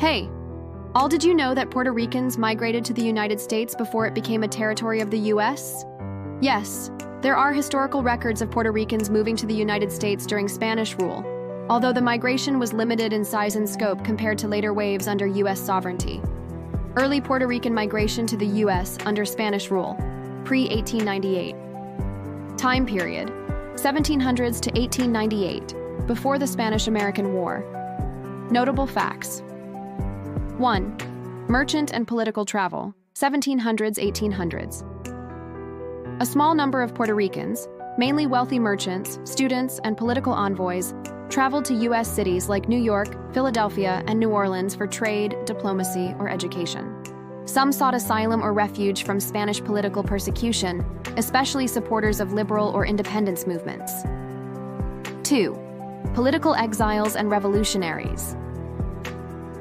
Hey, all, did you know that Puerto Ricans migrated to the United States before it became a territory of the U.S.? Yes, there are historical records of Puerto Ricans moving to the United States during Spanish rule, although the migration was limited in size and scope compared to later waves under U.S. sovereignty. Early Puerto Rican migration to the U.S. under Spanish rule, pre-1898. Time period, 1700s to 1898, before the Spanish-American War. Notable facts. 1. Merchant and political travel, 1700s-1800s. A small number of Puerto Ricans, mainly wealthy merchants, students, and political envoys, traveled to U.S. cities like New York, Philadelphia, and New Orleans for trade, diplomacy, or education. Some sought asylum or refuge from Spanish political persecution, especially supporters of liberal or independence movements. 2. Political exiles and revolutionaries.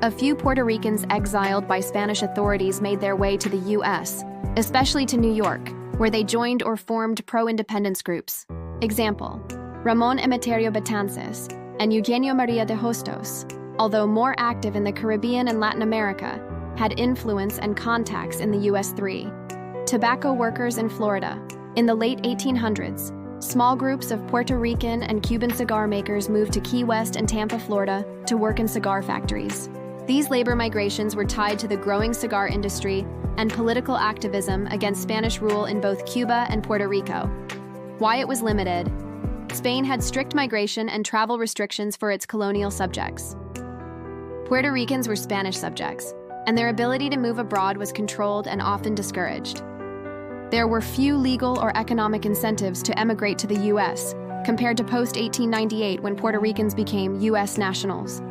A few Puerto Ricans exiled by Spanish authorities made their way to the U.S., especially to New York, where they joined or formed pro-independence groups. Example, Ramón Emeterio Betances and Eugenio María de Hostos, although more active in the Caribbean and Latin America, had influence and contacts in the U.S. 3. Tobacco workers in Florida. In the late 1800s, small groups of Puerto Rican and Cuban cigar makers moved to Key West and Tampa, Florida, to work in cigar factories. These labor migrations were tied to the growing cigar industry and political activism against Spanish rule in both Cuba and Puerto Rico. Why it was limited. Spain had strict migration and travel restrictions for its colonial subjects. Puerto Ricans were Spanish subjects, and their ability to move abroad was controlled and often discouraged. There were few legal or economic incentives to emigrate to the U.S. compared to post-1898 when Puerto Ricans became U.S. nationals.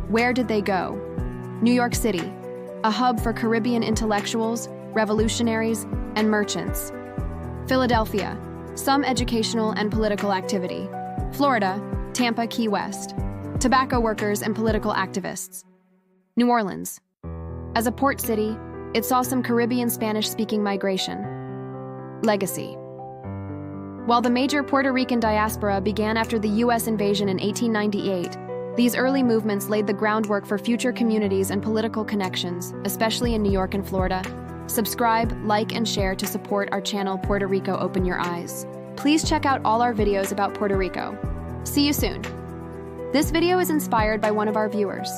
Where did they go? New York City, a hub for Caribbean intellectuals, revolutionaries, and merchants. Philadelphia, some educational and political activity. Florida, Tampa, Key West, tobacco workers and political activists. New Orleans. As a port city, it saw some Caribbean Spanish-speaking migration. Legacy. While the major Puerto Rican diaspora began after the U.S. invasion in 1898, these early movements laid the groundwork for future communities and political connections, especially in New York and Florida. Subscribe, like, and share to support our channel Puerto Rico Open Your Eyes. Please check out all our videos about Puerto Rico. See you soon. This video is inspired by one of our viewers.